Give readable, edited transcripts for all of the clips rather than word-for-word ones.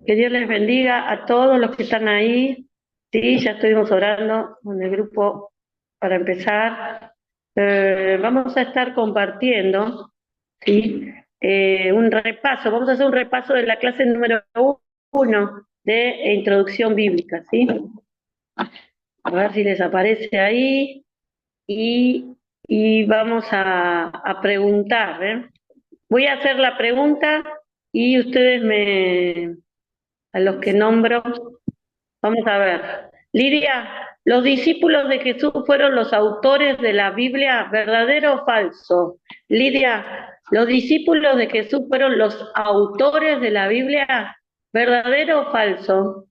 Que Dios les bendiga a todos los que están ahí. Sí, ya estuvimos orando con el grupo para empezar. Vamos a estar compartiendo, ¿sí? Un repaso. Vamos a hacer un repaso de la clase número 1 de Introducción Bíblica, ¿sí? A ver si les aparece ahí y, y vamos a preguntar, ¿eh? Voy a hacer la pregunta y a los que nombro, vamos a ver. Lidia, ¿los discípulos de Jesús fueron los autores de la Biblia, verdadero o falso? Lidia, ¿los discípulos de Jesús fueron los autores de la Biblia, verdadero o falso?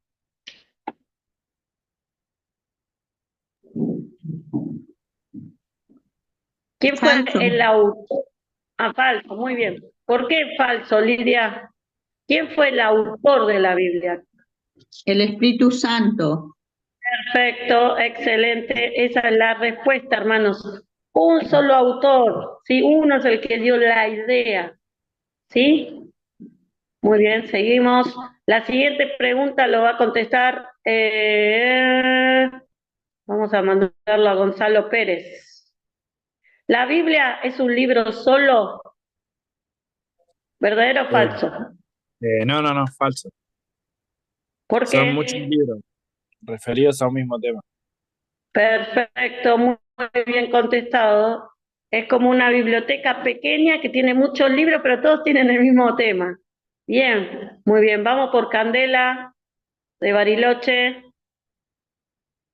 ¿Quién fue Falso. el autor? Ah, falso, muy bien. ¿Por qué falso, Lidia? ¿Quién fue el autor de la Biblia? El Espíritu Santo. Perfecto, excelente. Esa es la respuesta, hermanos. Un solo autor, ¿sí? Uno es el que dio la idea, ¿sí? Muy bien, seguimos. La siguiente pregunta lo va a contestar, vamos a mandarlo a Gonzalo Pérez. ¿La Biblia es un libro solo? ¿Verdadero o Eh, falso? no, falso. ¿Por Son muchos qué? libros referidos a un mismo tema. Perfecto, muy bien contestado. Es como una biblioteca pequeña que tiene muchos libros, pero todos tienen el mismo tema. Bien, muy bien. Vamos por Candela, de Bariloche.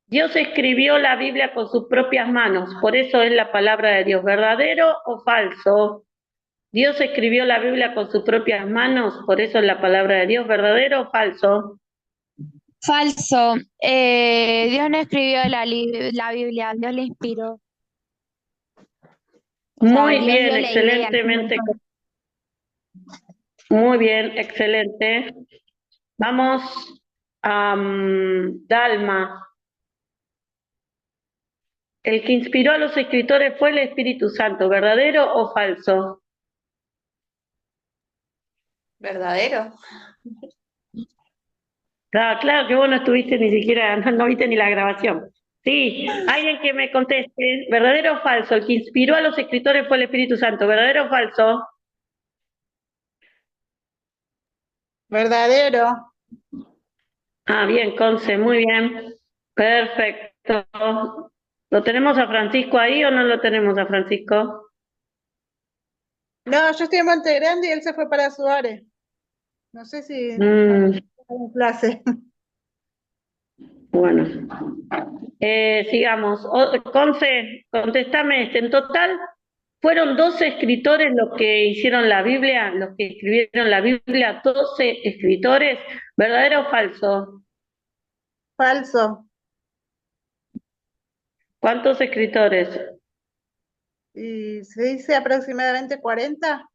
Dios escribió la Biblia con sus propias manos, por eso es la palabra de Dios. ¿Verdadero o falso? Dios escribió la Biblia con sus propias manos, por eso es la palabra de Dios. ¿Verdadero o falso? Falso. Dios no escribió la Biblia, Dios la inspiró. O sea, Muy Dios bien, dio la idea. excelentemente. Muy bien, excelente. Vamos a Dalma. El que inspiró a los escritores fue el Espíritu Santo, ¿verdadero o falso? ¿Verdadero? Ah, claro que vos no estuviste ni siquiera, no viste ni la grabación. Sí, alguien que me conteste, ¿verdadero o falso? El que inspiró a los escritores fue el Espíritu Santo, ¿verdadero o falso? ¿Verdadero? Ah, bien, Conce, muy bien. Perfecto. ¿Lo tenemos a Francisco ahí o no lo tenemos a Francisco? No, yo estoy en Monte Grande y él se fue para Suárez. No sé si Mm, en clase. bueno. Sigamos. Conce, contestame este. En total, ¿fueron 12 escritores los que hicieron la Biblia, los que escribieron la Biblia? 12 escritores, ¿verdadero o falso? Falso. ¿Cuántos escritores? Y se dice aproximadamente 40.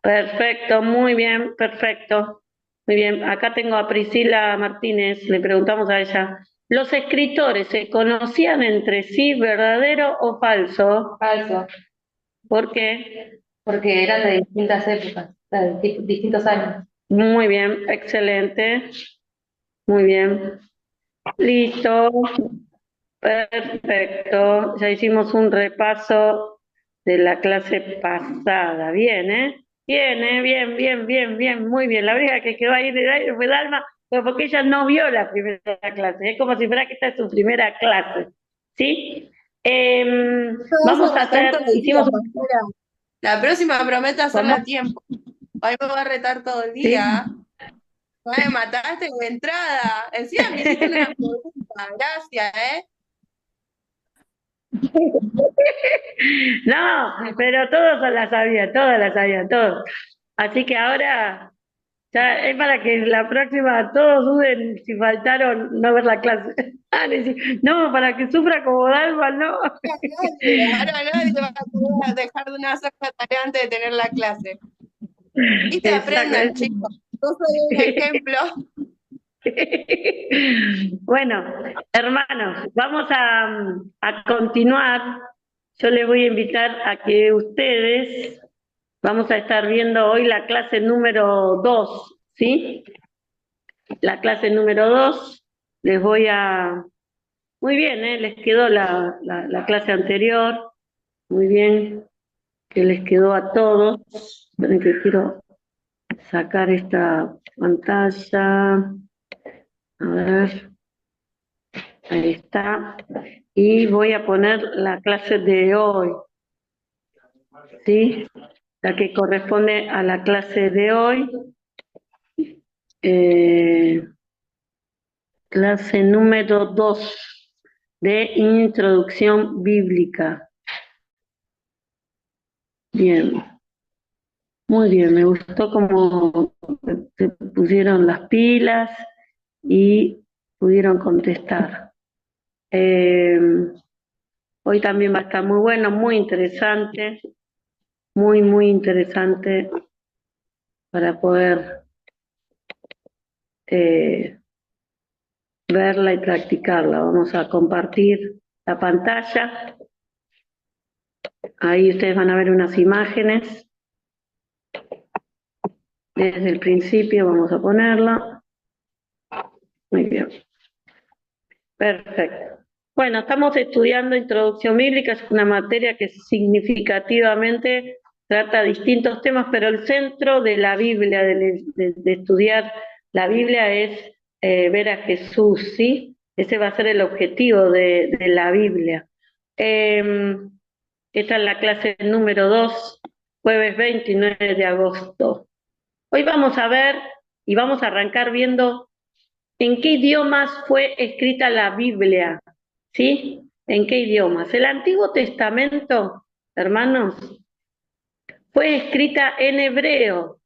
Perfecto, muy bien, perfecto. Muy bien, acá tengo a Priscila Martínez, le preguntamos a ella. ¿Los escritores se conocían entre sí, verdadero o falso? Falso, ¿Por qué? porque eran de distintas épocas, de distintos años. Muy bien, excelente. Muy bien. Listo. Perfecto. Ya hicimos un repaso de la clase pasada. Bien, ¿eh? Bien, ¿eh? Bien, bien, bien, bien. Muy bien. La única que quedó ahí en el aire fue Dalma, pero porque ella no vio la primera clase. Es como si fuera que esta es su primera clase. ¿Sí? Vamos Vamos a a matar hacer, todo el día, hicimos, pastora. La próxima prometo hacerla ¿cómo? a tiempo. Hoy me va a retar todo el Sí. día. Me mataste de entrada. Encima me hiciste una pregunta. Gracias, ¿eh? No, pero todos todas las sabían, todos. Así que ahora ya es para que la próxima todos duden si faltaron no ver la clase. Ah, no, para que sufra como Dalma, no. Ahora nadie va a poder dejar de una sola tarea antes de tener la clase. Viste, aprendan, Exacto. chicos. Yo soy un ejemplo. Bueno, hermanos, vamos a continuar. Yo les voy a invitar a que ustedes, vamos a estar viendo hoy la clase número 2, ¿sí? La clase número 2, les voy a... Muy bien, les quedó la clase anterior, muy bien, que les quedó a todos. Esperen que quiero sacar esta pantalla, a ver, ahí está, y voy a poner la clase de hoy, ¿sí? La que corresponde a la clase de hoy, clase número 2 de introducción bíblica. Bien, muy bien, me gustó cómo se pusieron las pilas y pudieron contestar. Hoy también va a estar muy bueno, muy interesante, muy interesante para poder verla y practicarla. Vamos a compartir la pantalla. Ahí ustedes van a ver unas imágenes. Desde el principio vamos a ponerla. Muy bien. Perfecto. Bueno, estamos estudiando Introducción Bíblica, es una materia que significativamente trata distintos temas, pero el centro de la Biblia, de estudiar la Biblia es ver a Jesús, ¿sí? Ese va a ser el objetivo de la Biblia. Esta es la clase número 2, jueves 29 de agosto. Hoy vamos a ver y vamos a arrancar viendo en qué idiomas fue escrita la Biblia, ¿sí? ¿En qué idiomas? El Antiguo Testamento, hermanos, fue escrita en hebreo,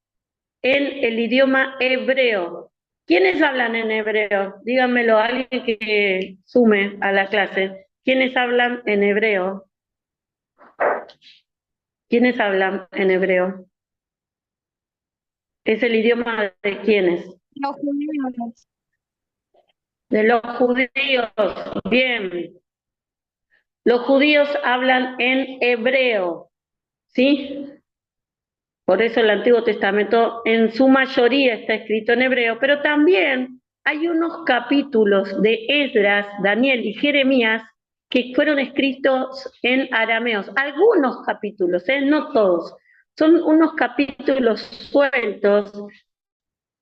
en el idioma hebreo. ¿Quiénes hablan en hebreo? Díganmelo, alguien que sume a la clase. ¿Quiénes hablan en hebreo? ¿Quiénes hablan en hebreo? ¿Es el idioma de quiénes? Los judíos. De los judíos. Bien. Los judíos hablan en hebreo, ¿sí? Por eso el Antiguo Testamento en su mayoría está escrito en hebreo, pero también hay unos capítulos de Esdras, Daniel y Jeremías que fueron escritos en arameos. Algunos capítulos, no todos. Son unos capítulos sueltos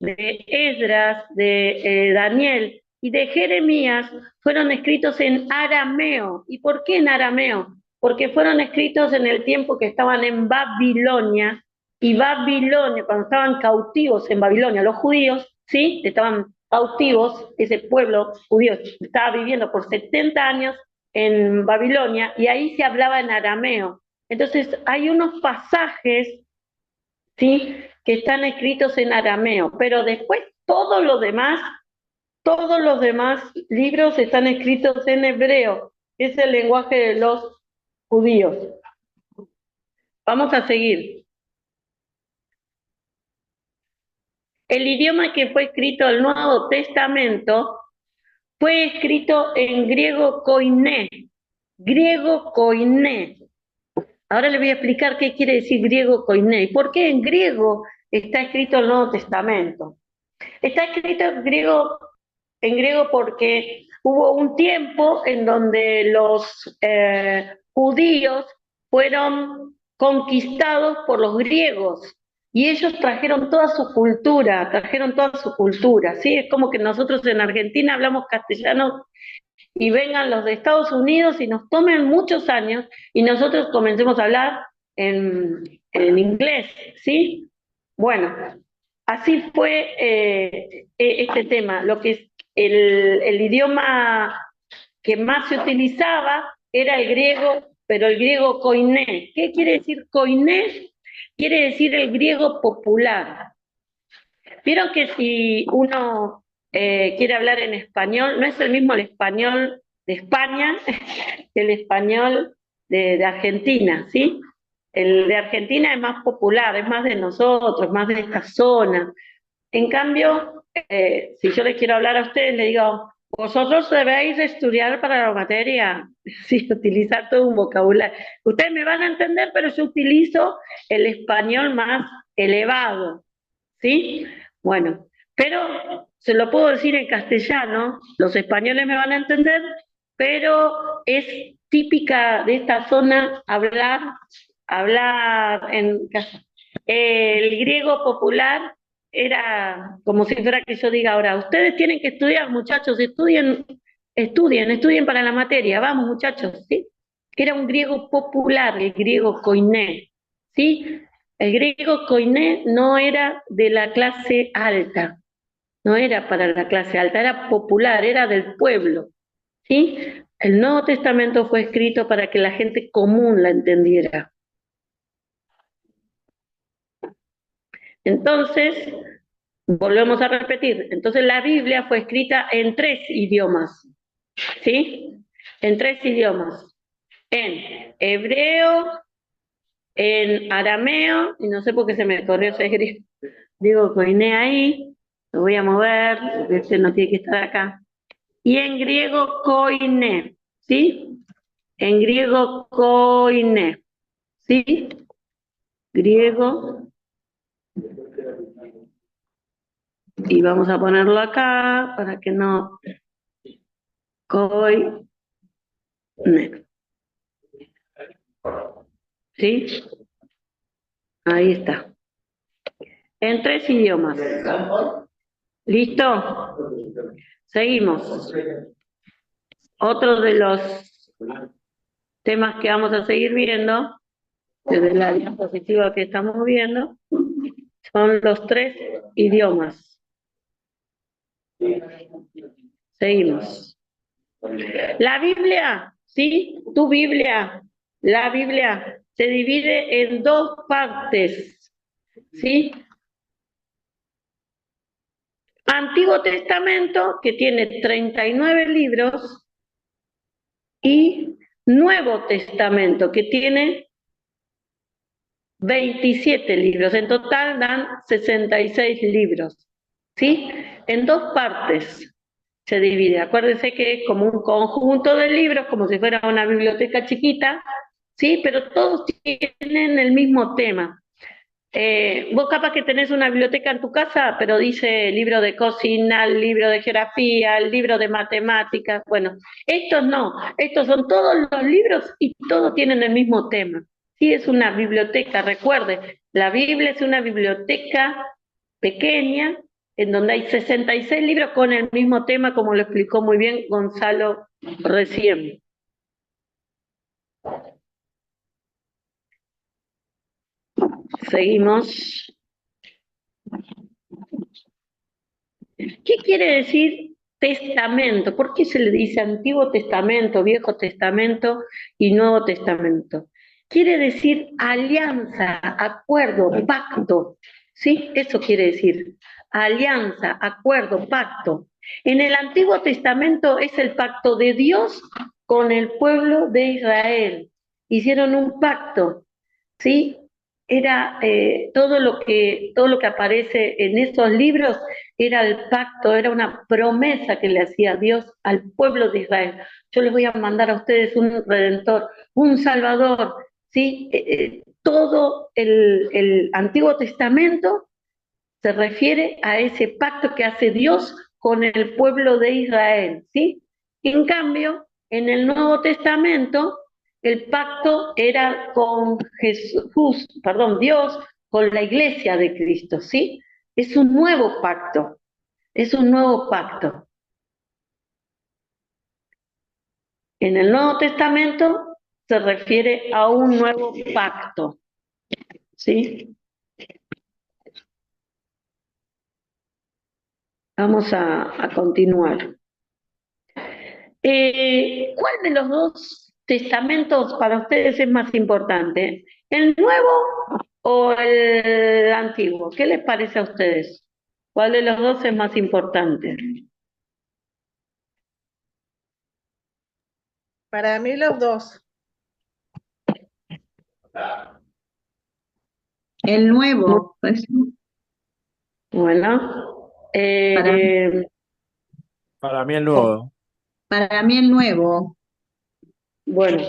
de Esdras, de Daniel y de Jeremías fueron escritos en arameo. ¿Y por qué en arameo? Porque fueron escritos en el tiempo que estaban en Babilonia, y Babilonia, cuando estaban cautivos en Babilonia, los judíos, ¿sí? Estaban cautivos, ese pueblo judío estaba viviendo por 70 años en Babilonia, y ahí se hablaba en arameo. Entonces hay unos pasajes, ¿sí?, que están escritos en arameo, pero después todos los demás libros están escritos en hebreo, que es el lenguaje de los judíos. Vamos a seguir. El idioma que fue escrito el Nuevo Testamento fue escrito en griego koiné. Griego koiné. Ahora les voy a explicar qué quiere decir griego koiné. ¿Por qué en griego está escrito el Nuevo Testamento? Está escrito en griego porque hubo un tiempo en donde los judíos fueron conquistados por los griegos y ellos trajeron toda su cultura, ¿sí? Es como que nosotros en Argentina hablamos castellano y vengan los de Estados Unidos y nos tomen muchos años y nosotros comencemos a hablar en inglés, ¿sí? Bueno, así fue este tema. Lo que es el idioma que más se utilizaba era el griego, pero el griego koiné. ¿Qué quiere decir koiné? Quiere decir el griego popular. Vieron que si uno quiere hablar en español, no es el mismo el español de España que el español de Argentina, ¿sí? El de Argentina es más popular, es más de nosotros, más de esta zona. En cambio, si yo les quiero hablar a ustedes, les digo, vosotros debéis estudiar para la materia, sí, utilizar todo un vocabulario. Ustedes me van a entender, pero yo utilizo el español más elevado, ¿sí? Bueno, pero se lo puedo decir en castellano, los españoles me van a entender, pero es típica de esta zona hablar en casa. El griego popular era como si fuera que yo diga ahora, ustedes tienen que estudiar, muchachos, estudien para la materia, vamos muchachos, ¿sí? Era un griego popular, el griego koiné, ¿sí? El griego koiné no era de la clase alta, no era para la clase alta, era popular, era del pueblo, ¿sí? El Nuevo Testamento fue escrito para que la gente común la entendiera. Entonces, volvemos a repetir, entonces la Biblia fue escrita en 3 idiomas, ¿sí? En 3 idiomas, en hebreo, en arameo, y no sé por qué se me corrió ese griego, digo koiné ahí, lo voy a mover, porque este no tiene que estar acá, y en griego koiné, ¿sí? En griego koiné, ¿sí? Griego, y vamos a ponerlo acá para que no, koiné, ¿sí? Ahí está. En 3 idiomas. ¿Listo? Seguimos. Otro de los temas que vamos a seguir viendo, desde la diapositiva que estamos viendo, son los 3 idiomas. Seguimos. La Biblia, ¿sí? Tu Biblia, la Biblia se divide en 2 partes, ¿sí? Antiguo Testamento, que tiene 39 libros, y Nuevo Testamento, que tiene 27 libros. En total dan 66 libros, ¿sí? En 2 partes se divide. Acuérdense que es como un conjunto de libros, como si fuera una biblioteca chiquita, ¿sí? Pero todos tienen el mismo tema. Vos capaz que tenés una biblioteca en tu casa, pero dice libro de cocina, el libro de geografía, el libro de matemáticas. Bueno, estos no, estos son todos los libros y todos tienen el mismo tema. Sí, es una biblioteca, recuerde, la Biblia es una biblioteca pequeña en donde hay 66 libros con el mismo tema, como lo explicó muy bien Gonzalo recién. Seguimos. ¿Qué quiere decir testamento? ¿Por qué se le dice Antiguo Testamento, Viejo Testamento y Nuevo Testamento? Quiere decir alianza, acuerdo, pacto, ¿sí? Eso quiere decir alianza, acuerdo, pacto. En el Antiguo Testamento es el pacto de Dios con el pueblo de Israel. Hicieron un pacto, ¿sí? Era todo lo que aparece en esos libros era el pacto, era una promesa que le hacía Dios al pueblo de Israel. Yo les voy a mandar a ustedes un redentor, un salvador, ¿sí? Todo el Antiguo Testamento se refiere a ese pacto que hace Dios con el pueblo de Israel, ¿sí? En cambio, en el Nuevo Testamento, el pacto era con Jesús, perdón, Dios, con la iglesia de Cristo, ¿sí? Es un nuevo pacto, es un nuevo pacto. En el Nuevo Testamento se refiere a un nuevo pacto, ¿sí? Vamos a continuar. ¿Cuál de los 2 testamentos para ustedes es más importante? ¿El nuevo o el antiguo? ¿Qué les parece a ustedes? ¿Cuál de los 2 es más importante? Para mí los 2. El nuevo, pues, Bueno, Para mí el nuevo. para mí el nuevo. bueno,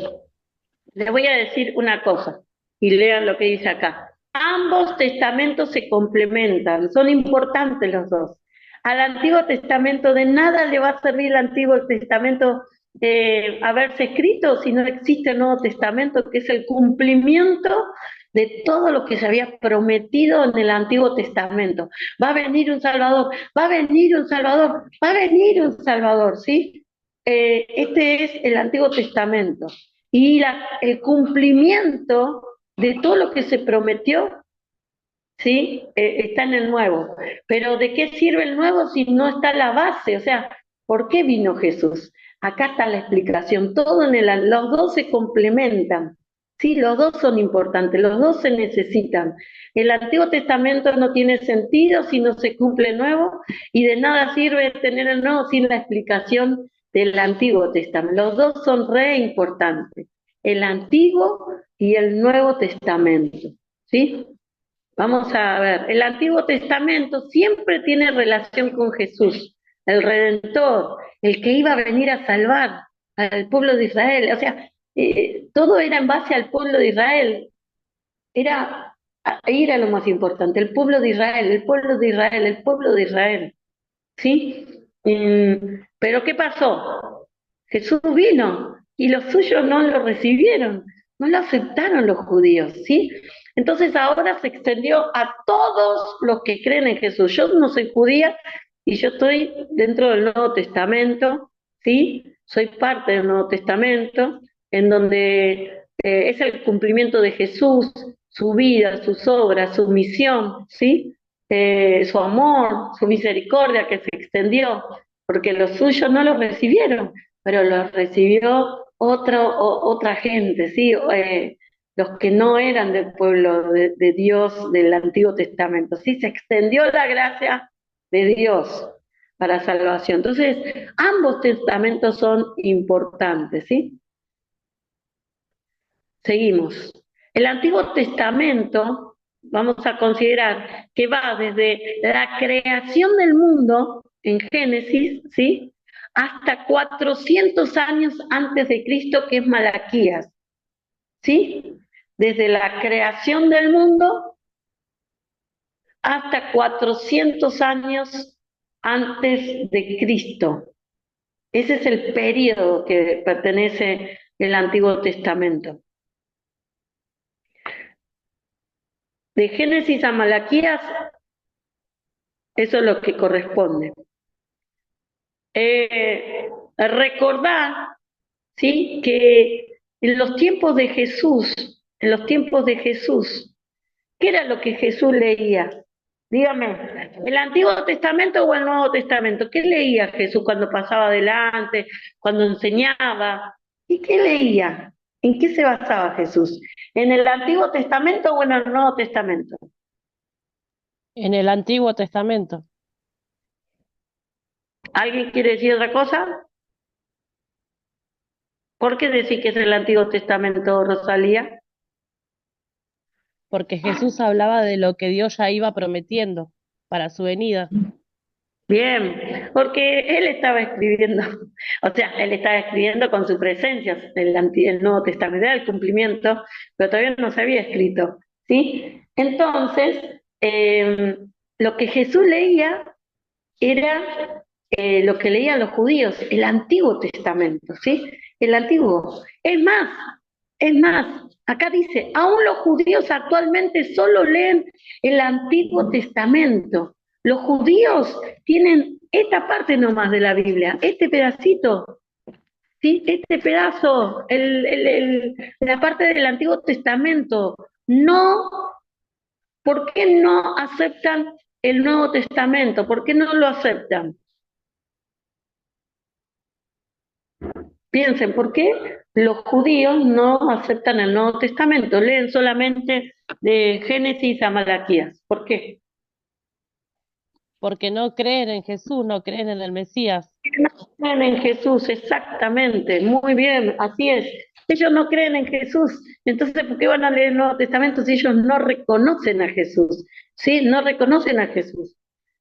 les voy a decir una cosa y lean lo que dice acá. Ambos testamentos se complementan, son importantes los dos. Al Antiguo Testamento de nada le va a servir el Antiguo Testamento haberse escrito si no existe el Nuevo Testamento, que es el cumplimiento de todo lo que se había prometido en el Antiguo Testamento. Va a venir un Salvador, va a venir un Salvador, va a venir un Salvador, ¿sí? Este es el Antiguo Testamento. Y el cumplimiento de todo lo que se prometió, ¿sí? Está en el Nuevo. Pero ¿de qué sirve el Nuevo si no está la base? O sea, ¿por qué vino Jesús? Acá está la explicación. Los dos se complementan. Sí, los dos son importantes, los dos se necesitan. El Antiguo Testamento no tiene sentido si no se cumple el Nuevo, y de nada sirve tener el Nuevo sin la explicación del Antiguo Testamento. Los dos son re importantes, el Antiguo y el Nuevo Testamento, ¿sí? Vamos a ver, el Antiguo Testamento siempre tiene relación con Jesús, el Redentor, el que iba a venir a salvar al pueblo de Israel. O sea, todo era en base al pueblo de Israel. Ahí era lo más importante, el pueblo de Israel, el pueblo de Israel, el pueblo de Israel. ¿Sí? Pero ¿qué pasó? Jesús vino y los suyos no lo recibieron, no lo aceptaron los judíos, ¿sí? Entonces ahora se extendió a todos los que creen en Jesús. Yo no soy judía y yo estoy dentro del Nuevo Testamento, ¿sí? Soy parte del Nuevo Testamento, en donde es el cumplimiento de Jesús, su vida, sus obras, su misión, ¿sí? Su amor, su misericordia que se extendió, porque los suyos no los recibieron, pero los recibió otra gente, ¿sí? Los que no eran del pueblo de Dios del Antiguo Testamento, ¿sí? Se extendió la gracia de Dios para salvación. Entonces, ambos testamentos son importantes, ¿sí? Seguimos. El Antiguo Testamento, vamos a considerar que va desde la creación del mundo, en Génesis, ¿sí? Hasta 400 años antes de Cristo, que es Malaquías, ¿sí? Desde la creación del mundo hasta 400 años antes de Cristo. Ese es el periodo que pertenece el Antiguo Testamento. De Génesis a Malaquías, eso es lo que corresponde. Recordar, ¿sí? Que en los tiempos de Jesús, ¿qué era lo que Jesús leía? Dígame, ¿el Antiguo Testamento o el Nuevo Testamento? ¿Qué leía Jesús cuando pasaba adelante, cuando enseñaba? ¿Y qué leía? ¿En qué se basaba Jesús? ¿En el Antiguo Testamento o en el Nuevo Testamento? En el Antiguo Testamento. ¿Alguien quiere decir otra cosa? ¿Por qué decir que es el Antiguo Testamento, Rosalía? Porque Jesús hablaba de lo que Dios ya iba prometiendo para su venida. Bien, porque él estaba escribiendo, o sea, él estaba escribiendo con su presencia el Nuevo Testamento, era el cumplimiento, pero todavía no se había escrito, ¿sí? Entonces, lo que Jesús leía era lo que leían los judíos, el Antiguo Testamento, ¿sí? El Antiguo. Es más, acá dice, aún los judíos actualmente solo leen el Antiguo Testamento. Los judíos tienen esta parte nomás de la Biblia, este pedacito, ¿sí? Este pedazo, la parte del Antiguo Testamento. No, ¿por qué no aceptan el Nuevo Testamento? ¿Por qué no lo aceptan? Piensen, ¿por qué los judíos no aceptan el Nuevo Testamento? Leen solamente de Génesis a Malaquías. ¿Por qué? Porque no creen en Jesús, no creen en el Mesías. No creen en Jesús, exactamente. Muy bien, así es. Ellos no creen en Jesús. Entonces, ¿por qué van a leer el Nuevo Testamento si ellos no reconocen a Jesús? ¿Sí? No reconocen a Jesús.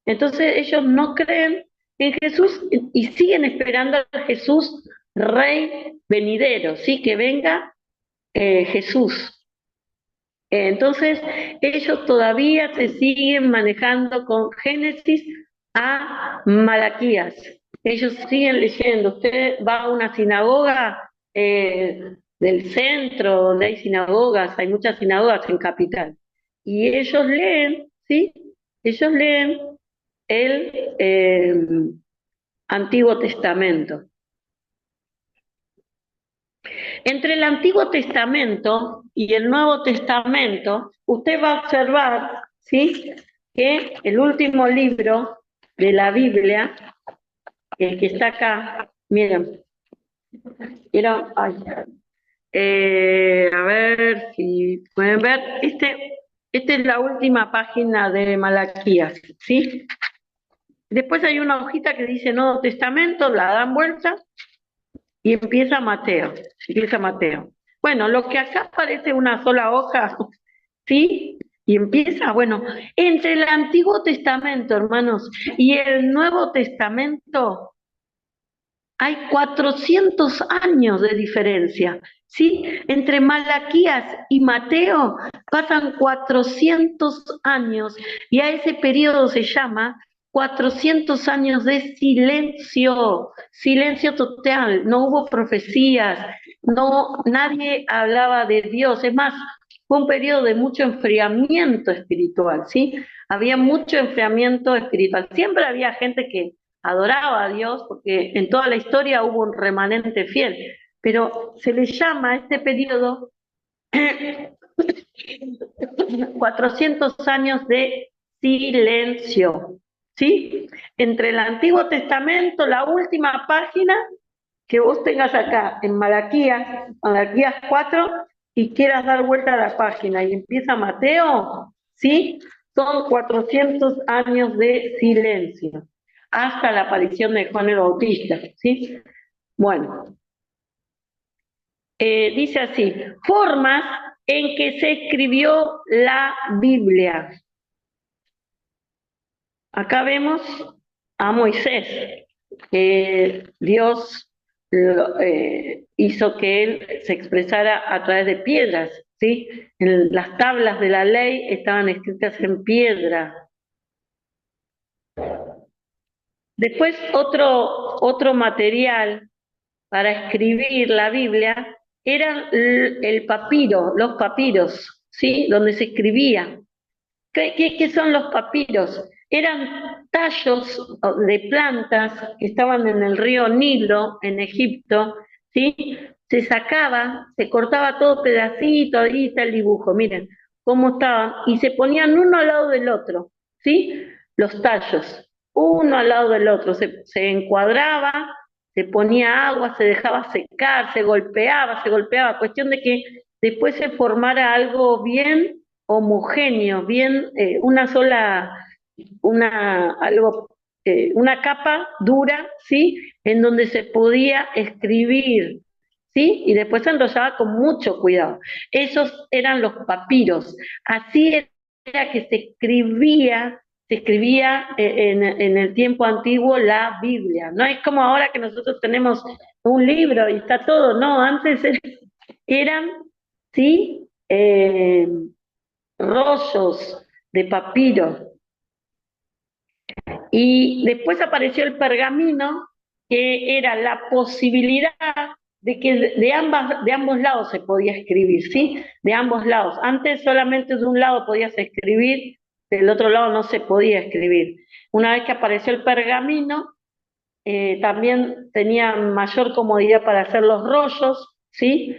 Entonces, ellos no creen en Jesús y siguen esperando a Jesús Rey venidero, ¿sí? Que venga Jesús. Entonces, ellos todavía se siguen manejando con Génesis a Malaquías. Ellos siguen leyendo. Usted va a una sinagoga del centro, donde hay sinagogas, hay muchas sinagogas en Capital. Y ellos leen, ¿sí? Ellos leen el Antiguo Testamento. Entre el Antiguo Testamento y el Nuevo Testamento, usted va a observar, ¿sí?, que el último libro de la Biblia, el que está acá, miren, a ver si pueden ver, esta es la última página de Malaquías, ¿sí? Después hay una hojita que dice Nuevo Testamento, la dan vuelta y empieza Mateo. Bueno, lo que acá parece una sola hoja, ¿sí? Y empieza, bueno, entre el Antiguo Testamento, hermanos, y el Nuevo Testamento hay 400 años de diferencia, ¿sí? Entre Malaquías y Mateo pasan 400 años y a ese periodo se llama 400 años de silencio, silencio total, no hubo profecías, nadie hablaba de Dios, es más, fue un periodo de mucho enfriamiento espiritual, ¿sí? Había mucho enfriamiento espiritual, siempre había gente que adoraba a Dios, porque en toda la historia hubo un remanente fiel, pero se le llama a este periodo 400 años de silencio, ¿sí? Entre el Antiguo Testamento, la última página que vos tengas acá, en Malaquías 4, y quieras dar vuelta a la página y empieza Mateo, ¿sí? Son 400 años de silencio, hasta la aparición de Juan el Bautista, ¿sí? Bueno, dice así, formas en que se escribió la Biblia. Acá vemos a Moisés, que Dios hizo que él se expresara a través de piedras, ¿sí? Las tablas de la ley estaban escritas en piedra. Después otro material para escribir la Biblia era el papiro, los papiros, ¿sí? Donde se escribía. ¿Qué son los papiros? Eran tallos de plantas que estaban en el río Nilo, en Egipto, ¿sí? Se sacaba, se cortaba todo pedacito, ahí está el dibujo, miren cómo estaban, y se ponían uno al lado del otro, ¿sí? Los tallos, uno al lado del otro, se encuadraba, se ponía agua, se dejaba secar, se golpeaba, cuestión de que después se formara algo bien homogéneo, bien una capa dura, ¿sí? En donde se podía escribir, ¿sí? Y después se enrollaba con mucho cuidado. Esos eran los papiros. Así era que se escribía en el tiempo antiguo la Biblia. No es como ahora que nosotros tenemos un libro y está todo, no, antes eran, ¿sí? Rollos de papiro. Y después apareció el pergamino, que era la posibilidad de que de ambos lados se podía escribir, ¿sí? De ambos lados. Antes solamente de un lado podías escribir, del otro lado no se podía escribir. Una vez que apareció el pergamino, también tenía mayor comodidad para hacer los rollos, ¿sí?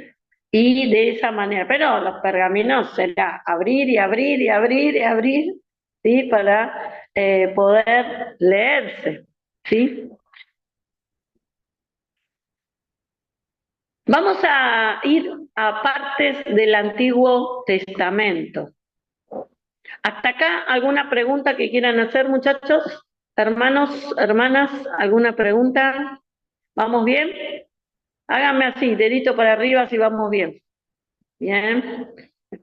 Y de esa manera, pero los pergaminos será abrir y abrir y abrir y abrir, ¿sí? Para poder leerse, ¿sí? Vamos a ir a partes del Antiguo Testamento. ¿Hasta acá alguna pregunta que quieran hacer, muchachos? Hermanos, hermanas, ¿alguna pregunta? ¿Vamos bien? Háganme así, dedito para arriba si vamos bien. Bien.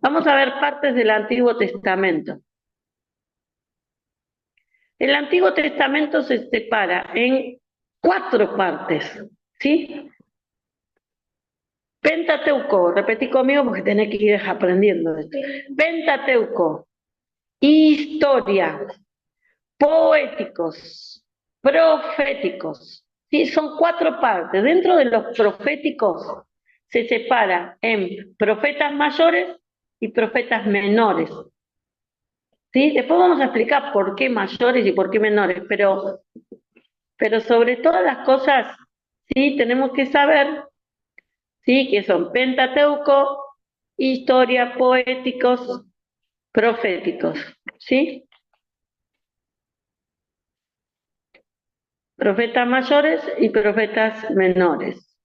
Vamos a ver partes del Antiguo Testamento. El Antiguo Testamento se separa en 4 partes, ¿sí? Pentateuco, repetí conmigo porque tenés que ir aprendiendo esto. Pentateuco, historia, poéticos, proféticos. ¿Sí? Son 4 partes. Dentro de los proféticos se separa en profetas mayores y profetas menores. ¿Sí? Después vamos a explicar por qué mayores y por qué menores, pero sobre todas las cosas, sí, tenemos que saber, sí, que son Pentateuco, historia, poéticos, proféticos, ¿sí? Profetas mayores y profetas menores.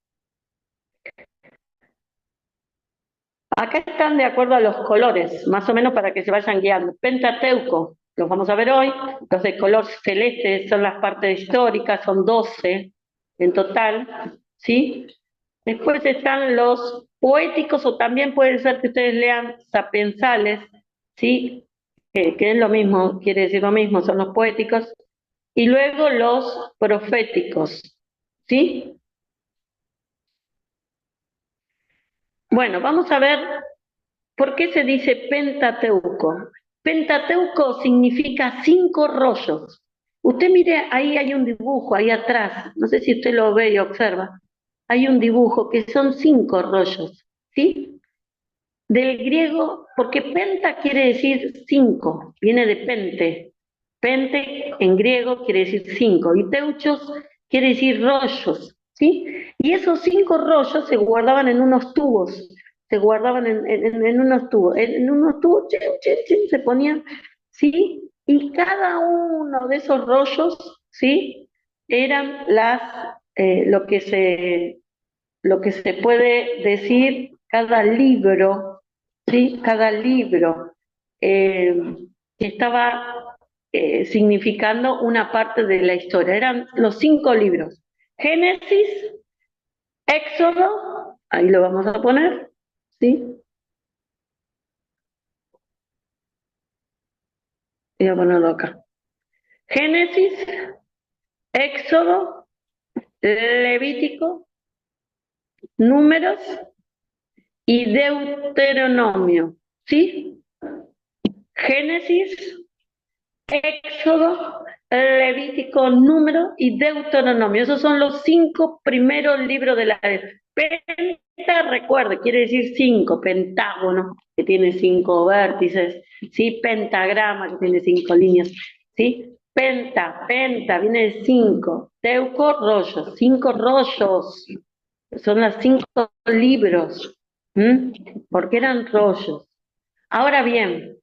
Acá están de acuerdo a los colores, más o menos para que se vayan guiando. Pentateuco, los vamos a ver hoy, los de color celeste son las partes históricas, son 12 en total, ¿sí? Después están los poéticos, o también puede ser que ustedes lean sapiensales, ¿sí? Que es lo mismo, quiere decir lo mismo, son los poéticos. Y luego los proféticos, ¿sí? Bueno, vamos a ver por qué se dice Pentateuco. Pentateuco significa 5 rollos. Usted mire, ahí hay un dibujo, ahí atrás, no sé si usted lo ve y observa. Hay un dibujo que son 5 rollos, ¿sí? Del griego, porque penta quiere decir 5, viene de pente. Pente en griego quiere decir 5, y teuchos quiere decir rollos, ¿sí? Y esos 5 rollos se guardaban en unos tubos, se guardaban en unos tubos, en unos tubos se ponían, ¿sí? Y cada uno de esos rollos, ¿sí? Eran lo que se puede decir cada libro, ¿sí? Cada libro que estaba significando una parte de la historia. Eran los 5 libros. Génesis, Éxodo, ahí lo vamos a poner, ¿sí? Voy a ponerlo acá. Génesis, Éxodo, Levítico, Números y Deuteronomio, ¿sí? Génesis, Éxodo, Levítico, Número y Deuteronomio. Esos son los 5 primeros libros de la Biblia. Penta, recuerde, quiere decir 5, pentágono, que tiene 5 vértices, ¿sí? Pentagrama, que tiene 5 líneas, ¿sí? Penta, viene de 5. Teuco, rollos, 5 rollos. Son los 5 libros, porque eran rollos. Ahora bien,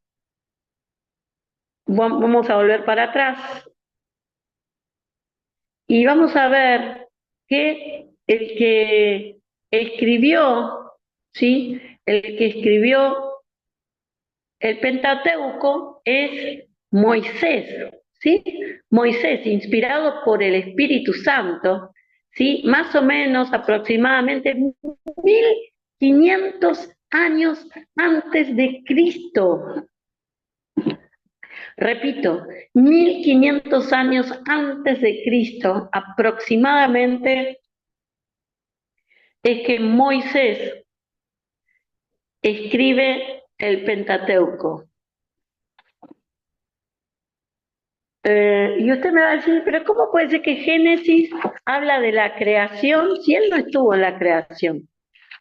vamos a volver para atrás y vamos a ver que el que escribió, ¿sí? El que escribió el Pentateuco es Moisés, ¿sí? Moisés, inspirado por el Espíritu Santo, ¿sí? Más o menos aproximadamente 1500 años antes de Cristo. Repito, 1500 años antes de Cristo, aproximadamente, es que Moisés escribe el Pentateuco. Y usted me va a decir, pero ¿cómo puede ser que Génesis habla de la creación si él no estuvo en la creación?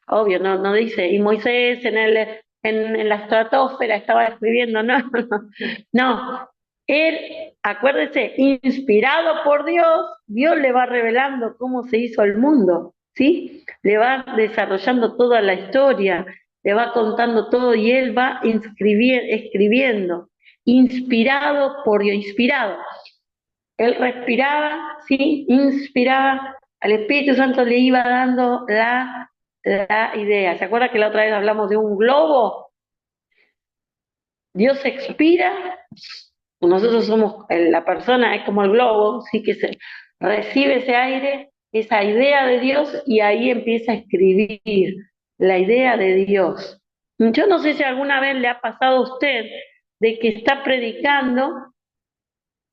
Obvio, no dice, y Moisés en la estratosfera estaba escribiendo, no. Él, acuérdese, inspirado por Dios, Dios le va revelando cómo se hizo el mundo, ¿sí? Le va desarrollando toda la historia, le va contando todo y él va escribiendo, inspirado por Dios, inspirado. Él respiraba, ¿sí? Inspiraba, al Espíritu Santo le iba dando la idea. ¿Se acuerda que la otra vez hablamos de un globo? Dios expira, nosotros somos, la persona es como el globo, sí, que se recibe ese aire, esa idea de Dios, y ahí empieza a escribir la idea de Dios. Yo no sé si alguna vez le ha pasado a usted de que está predicando,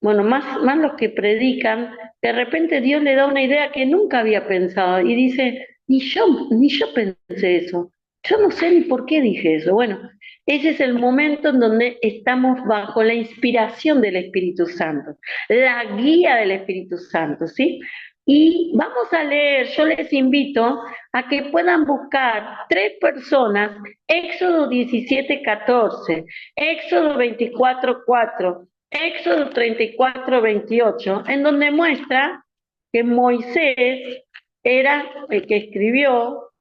bueno, más los que predican, de repente Dios le da una idea que nunca había pensado y dice, ni yo pensé eso. Yo no sé ni por qué dije eso. Bueno, ese es el momento en donde estamos bajo la inspiración del Espíritu Santo, la guía del Espíritu Santo, ¿sí? Y vamos a leer, yo les invito a que puedan buscar 3 personas, Éxodo 17:14, Éxodo 24:4, Éxodo 34:28, en donde muestra que Moisés era el que escribió.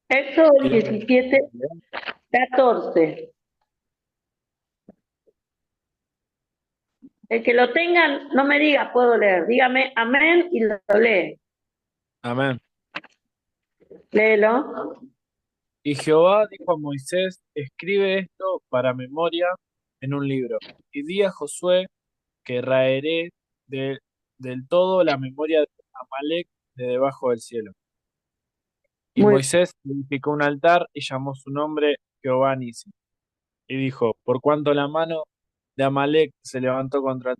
Éxodo 17:14. El que lo tenga, no me diga puedo leer, dígame amén y lo lee. Amén. Léelo. Y Jehová dijo a Moisés, escribe esto para memoria en un libro, y di a Josué que raeré del todo la memoria de Amalek de debajo del cielo. Y Muy Moisés edificó un altar y llamó su nombre Jehová Nisi. Y dijo, por cuanto la mano de Amalek se levantó contra el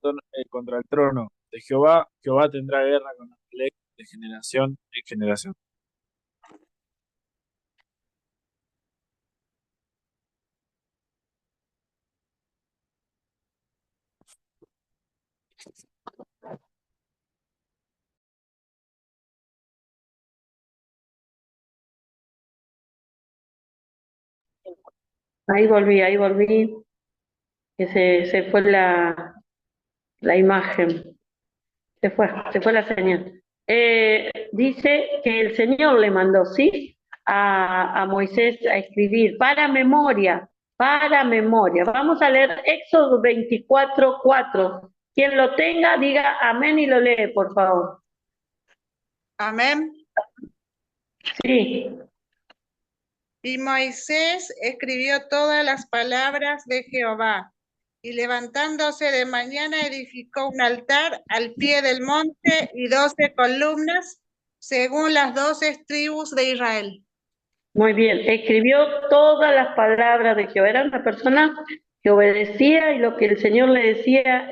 trono de Jehová, Jehová tendrá guerra con Amalek de generación en generación. ahí volví, que se fue la imagen, se fue la señal. Dice que el Señor le mandó, ¿sí? A Moisés a escribir para memoria, para memoria. Vamos a leer Éxodo 24:4. Quien lo tenga, diga amén y lo lee, por favor. Amén. Sí, Y Moisés escribió todas las palabras de Jehová, y levantándose de mañana edificó un altar al pie del monte y 12 columnas, según las 12 tribus de Israel. muy bien. Escribió todas las palabras de Jehová. Era una persona que obedecía y lo que el Señor le decía.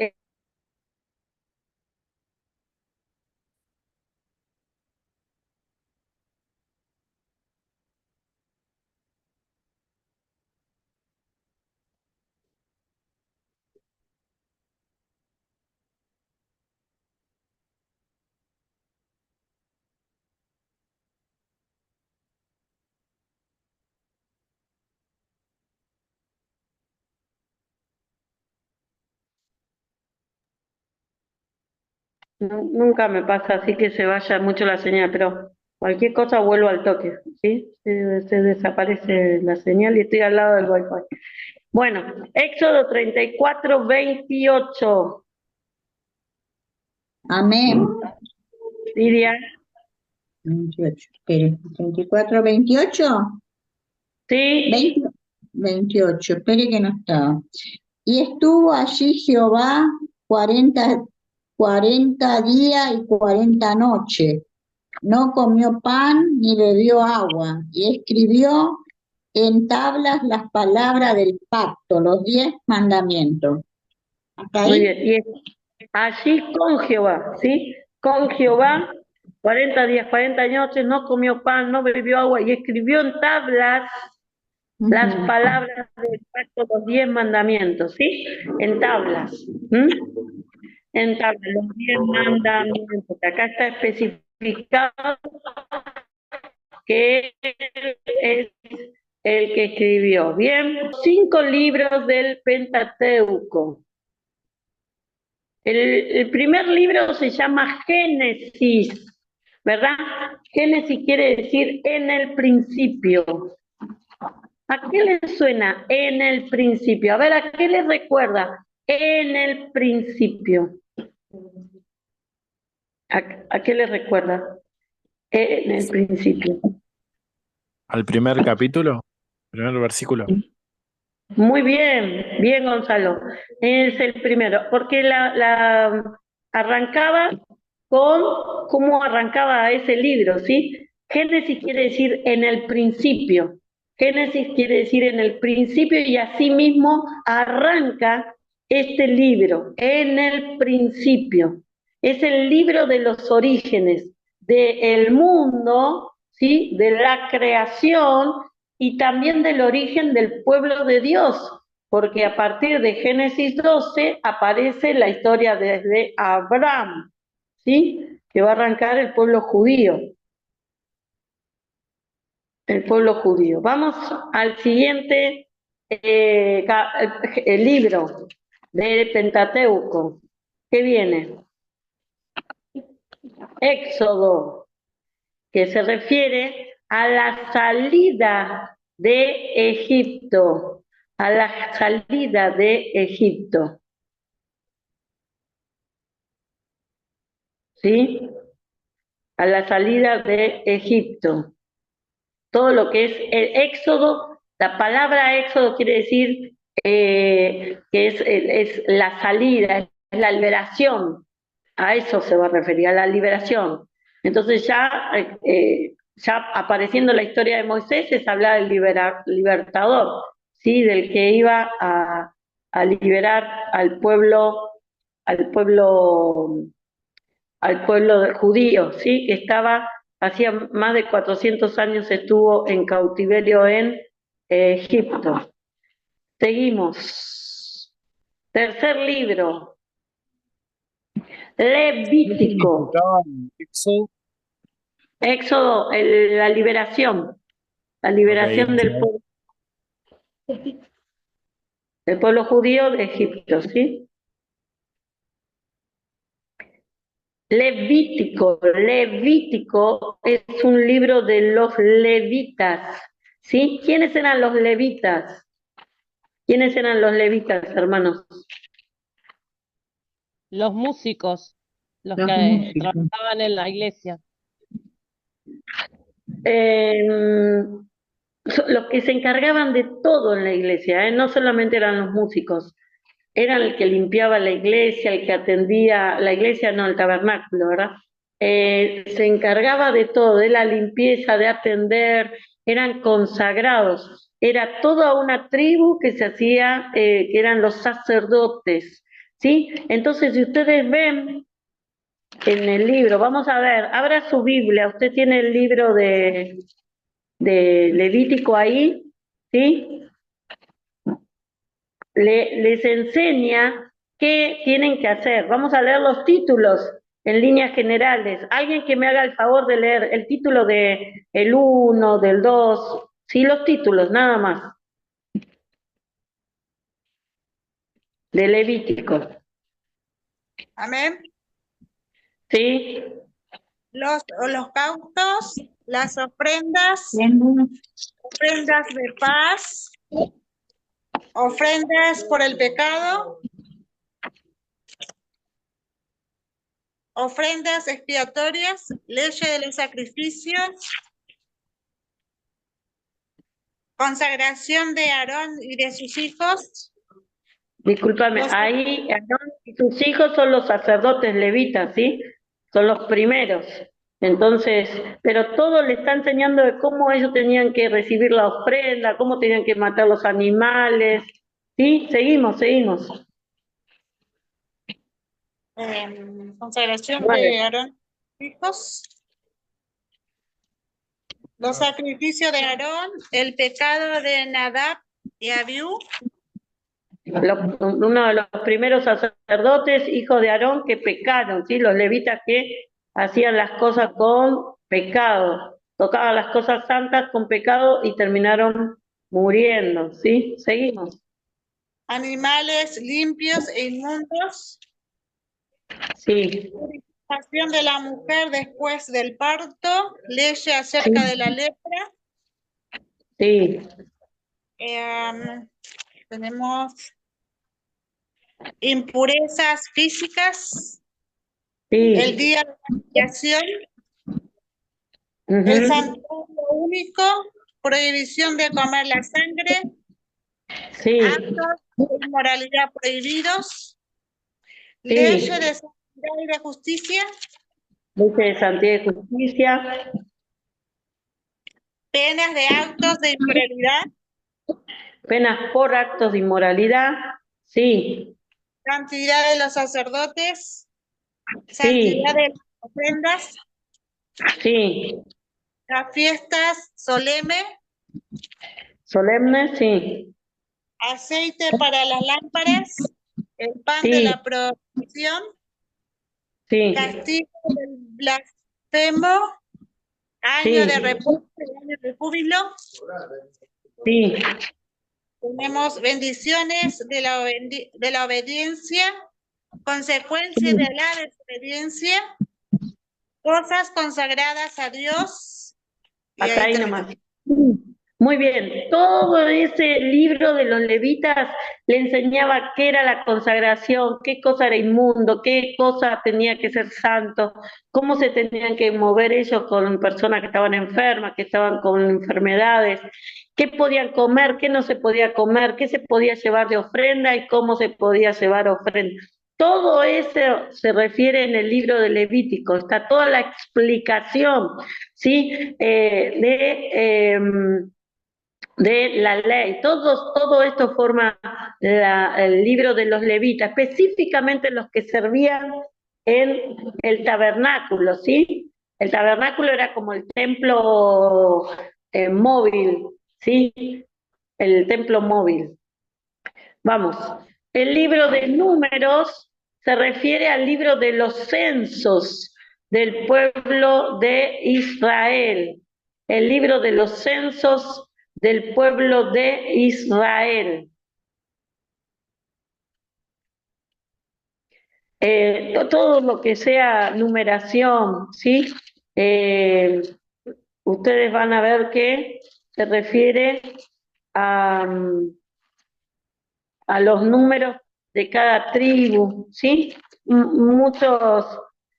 Nunca me pasa así que se vaya mucho la señal, pero cualquier cosa vuelvo al toque, ¿sí? Se desaparece la señal y estoy al lado del Wi-Fi. Bueno, Éxodo 34:28. Amén. Lidia, 28. Espere, 34, 28. sí, 20, 28. Espere que no estaba. Y estuvo allí Jehová 40 días y 40 noches. No comió pan ni bebió agua. Y escribió en tablas las palabras del pacto, los 10 mandamientos. ¿Hasta muy ahí? bien. Y allí con Jehová, ¿sí? Con Jehová, 40 días, 40 noches, no comió pan, no bebió agua y escribió en tablas las Ujú. palabras del pacto, los 10 mandamientos, ¿sí? En tablas. ¿M? En tablas, los 10 mandamientos. Acá está especificado que él es el que escribió. Bien, 5 libros del Pentateuco. El primer libro se llama Génesis, ¿verdad? Génesis quiere decir en el principio. ¿A qué le suena en el principio? A ver, ¿a qué le recuerda? En el principio. ¿A qué le recuerda? En el principio. Al primer capítulo, primer versículo. Muy bien, bien Gonzalo. Es el primero, porque arrancaba con cómo arrancaba ese libro, ¿sí? Génesis quiere decir en el principio. Génesis quiere decir en el principio y así mismo arranca este libro, en el principio. Es el libro de los orígenes del mundo, ¿sí? De la creación y también del origen del pueblo de Dios, porque a partir de Génesis 12 aparece la historia desde Abraham, ¿sí? Que va a arrancar el pueblo judío. El pueblo judío. Vamos al siguiente el libro de Pentateuco. ¿Qué viene? Éxodo, que se refiere a la salida de Egipto, a la salida de Egipto. ¿Sí? A la salida de Egipto. Todo lo que es el éxodo, la palabra éxodo quiere decir que es la salida, es la liberación. A eso se va a referir, a la liberación. Entonces ya apareciendo la historia de Moisés, se habla del libertador, ¿sí? Del que iba a liberar al pueblo, al pueblo, al pueblo judío, ¿sí? Que estaba, hacía más de 400 años estuvo en cautiverio en Egipto. Seguimos. Tercer libro, ¿Qué Levítico. significaba Éxodo? Éxodo, la liberación Ok, del pueblo judío de Egipto, ¿sí? Levítico es un libro de los levitas, ¿sí? ¿Quiénes eran los levitas? ¿Quiénes eran los levitas, hermanos? Los músicos, los Los que músicos. trabajaban en la iglesia. Los que se encargaban de todo en la iglesia, no solamente eran los músicos, eran el que limpiaba la iglesia, el que atendía la iglesia, no, el tabernáculo, ¿verdad? Se encargaba de todo, de la limpieza, de atender, eran consagrados, era toda una tribu que se hacía, que eran los sacerdotes, ¿sí? Entonces, si ustedes ven en el libro, vamos a ver, abra su Biblia, usted tiene el libro de Levítico ahí, ¿sí? Les enseña qué tienen que hacer. Vamos a leer los títulos en líneas generales. Alguien que me haga el favor de leer el título de el 1, del 2, sí, los títulos, nada más, de Levítico. Amén. ¿Sí? Los holocaustos, las ofrendas, ofrendas de paz, ofrendas por el pecado, ofrendas expiatorias, leyes de los sacrificios, consagración de Aarón y de sus hijos. Discúlpame, ahí Aarón y sus hijos son los sacerdotes levitas, ¿sí? Son los primeros. Entonces, pero todo le está enseñando de cómo ellos tenían que recibir la ofrenda, cómo tenían que matar los animales, ¿sí? Seguimos. Consagración Vale. de Aarón y sus hijos. Los sacrificios de Aarón, el pecado de Nadab y Abiú. Uno de los primeros sacerdotes, hijos de Aarón, que pecaron, ¿sí? Los levitas que hacían las cosas con pecado, tocaban las cosas santas con pecado y terminaron muriendo, ¿sí? Seguimos. Animales limpios e inmundos. Sí, Purificación de la mujer después del parto. Ley acerca de la lepra. sí, Tenemos impurezas físicas. El sí. día de la expiación. Ujú. El santuario único. Prohibición de comer la sangre. Sí, Actos de inmoralidad prohibidos. sí. Leyes de santidad y de justicia. Ley de santidad y justicia. Penas de actos de inmoralidad. Penas por actos de inmoralidad. Sí, Cantidad de los sacerdotes. santidad Sí, de las ofrendas, sí, las fiestas solemnes, solemne, sí, aceite para las lámparas, el pan de sí, la provisión, sí, castigo del blasfemo, año de sí, reposo y año de júbilo. sí, Tenemos bendiciones de de la obediencia, consecuencias de la desobediencia, cosas consagradas a Dios. Y hasta ahí ahí terminó. nomás. Muy bien, todo ese libro de los levitas le enseñaba qué era la consagración, qué cosa era inmundo, qué cosa tenía que ser santo, cómo se tenían que mover ellos con personas que estaban enfermas, que estaban con enfermedades, qué podían comer, qué no se podía comer, qué se podía llevar de ofrenda y cómo se podía llevar ofrenda. Todo eso se refiere en el libro de Levítico, está toda la explicación, ¿sí? De la ley. Todo esto forma el libro de los levitas, específicamente los que servían en el tabernáculo, ¿sí? El tabernáculo era como el templo móvil, ¿sí? El templo móvil. Vamos, el libro de Números se refiere al libro de los censos del pueblo de Israel. El libro de los censos del pueblo de Israel. Todo lo que sea numeración, ¿sí? Ustedes van a ver que se refiere a, a los números de cada tribu, ¿sí? Muchos,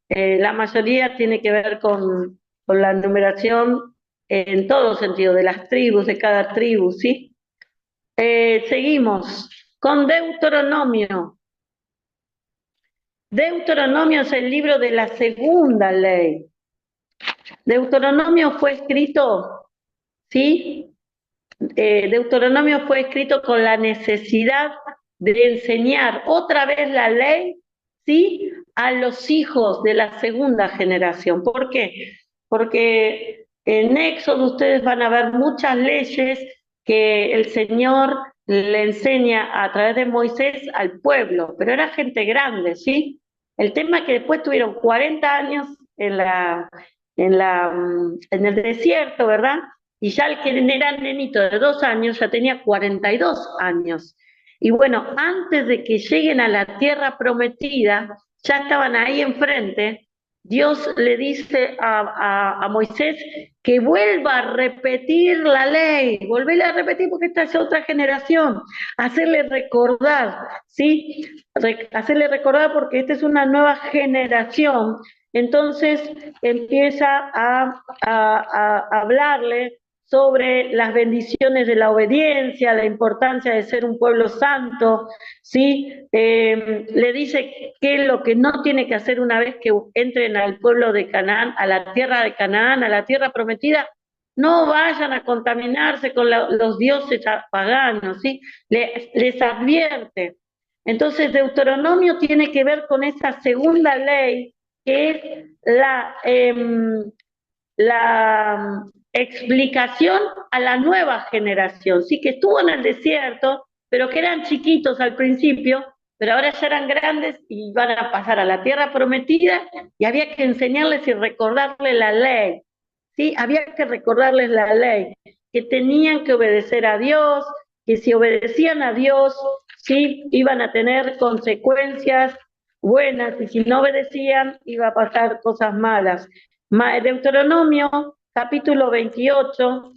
la mayoría tiene que ver con la numeración en todo sentido, de las tribus, de cada tribu, ¿sí? Seguimos con Deuteronomio. Deuteronomio es el libro de la segunda ley. Deuteronomio fue escrito, ¿sí? Deuteronomio fue escrito con la necesidad de enseñar otra vez la ley, ¿sí? A los hijos de la segunda generación. ¿Por qué? Porque en Éxodo ustedes van a ver muchas leyes que el Señor le enseña a través de Moisés al pueblo, pero era gente grande, ¿sí? El tema es que después tuvieron 40 años en el desierto, ¿verdad? Y ya el que era nenito de 2 años ya tenía 42 años. Y bueno, antes de que lleguen a la tierra prometida, ya estaban ahí enfrente. Dios le dice a Moisés que vuelva a repetir la ley, volverla a repetir porque esta es otra generación, hacerle recordar, ¿sí? Hacerle recordar porque esta es una nueva generación. Entonces empieza a hablarle sobre las bendiciones de la obediencia, la importancia de ser un pueblo santo, ¿sí? Le dice qué es lo que no tiene que hacer una vez que entren al pueblo de Canaán, a la tierra de Canaán, a la tierra prometida, no vayan a contaminarse con los dioses paganos, ¿sí? Les advierte. Entonces, Deuteronomio tiene que ver con esa segunda ley, que es la explicación a la nueva generación, sí, que estuvo en el desierto, pero que eran chiquitos al principio, pero ahora ya eran grandes y van a pasar a la tierra prometida y había que enseñarles y recordarles la ley, ¿sí? Había que recordarles la ley, que tenían que obedecer a Dios, que si obedecían a Dios, sí, iban a tener consecuencias buenas y si no obedecían iba a pasar cosas malas. Deuteronomio, capítulo 28.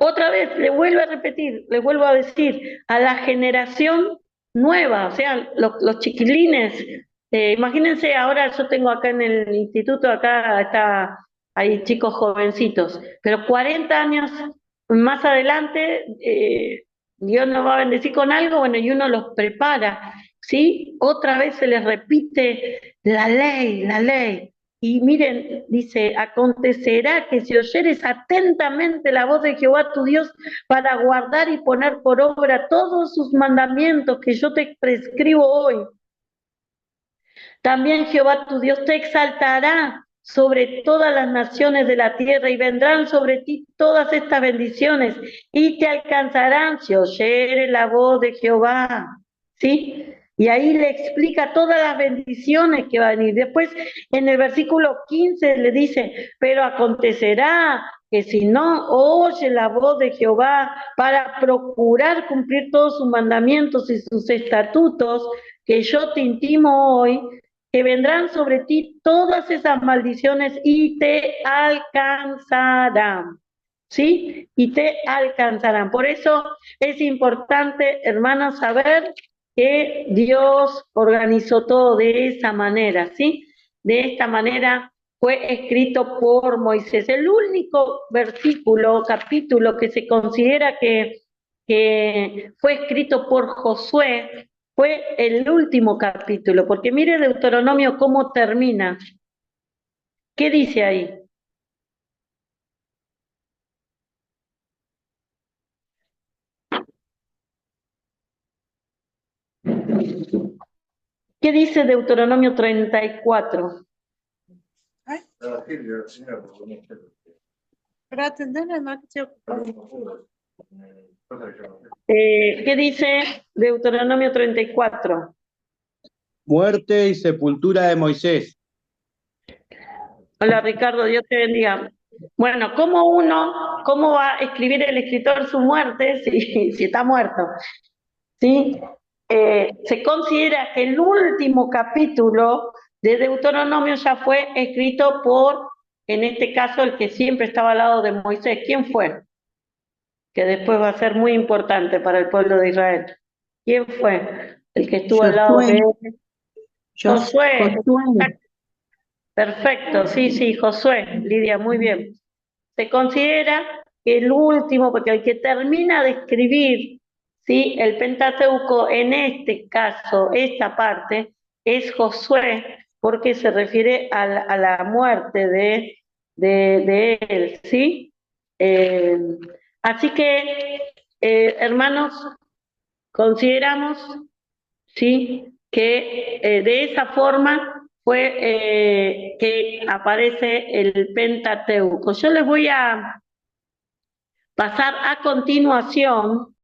Otra vez, le vuelvo a repetir, le vuelvo a decir, a la generación nueva, o sea, los chiquilines. Imagínense, ahora yo tengo acá en el instituto, hay chicos jovencitos, pero 40 años más adelante, Dios nos va a bendecir con algo, bueno, y uno los prepara, ¿sí? Otra vez se les repite la ley, Y miren, dice, acontecerá que si oyeres atentamente la voz de Jehová tu Dios para guardar y poner por obra todos sus mandamientos que yo te prescribo hoy, también Jehová tu Dios te exaltará sobre todas las naciones de la tierra y vendrán sobre ti todas estas bendiciones y te alcanzarán si oyeres la voz de Jehová. ¿Sí? Y ahí le explica todas las bendiciones que va a venir. Después, en el versículo 15 le dice, pero acontecerá que si no oye la voz de Jehová para procurar cumplir todos sus mandamientos y sus estatutos que yo te intimo hoy, que vendrán sobre ti todas esas maldiciones y te alcanzarán. ¿Sí? Y te alcanzarán. Por eso es importante, hermanos, saber que Dios organizó todo de esa manera, ¿sí? De esta manera fue escrito por Moisés. El único versículo, capítulo que se considera que fue escrito por Josué fue el último capítulo, porque mire Deuteronomio cómo termina. ¿Qué dice ahí? ¿Qué dice Deuteronomio 34? Ay, pero atender no estoy ocupada. ¿Qué dice Deuteronomio 34? Muerte y sepultura de Moisés. Hola Ricardo, Dios te bendiga. Bueno, ¿cómo va a escribir el escritor su muerte si está muerto? ¿Sí? Se considera que el último capítulo de Deuteronomio ya fue escrito por, en este caso, el que siempre estaba al lado de Moisés. ¿Quién fue? Que después va a ser muy importante para el pueblo de Israel. ¿Quién fue? El que estuvo al lado de Josué. Josué. Perfecto, sí, Josué, Lidia, muy bien. Se considera que el último, porque el que termina de escribir, ¿sí? El Pentateuco, en este caso, esta parte, es Josué, porque se refiere a la muerte de él, ¿sí? Así que, hermanos, consideramos, ¿sí? Que de esa forma fue que aparece el Pentateuco. Yo les voy a pasar a continuación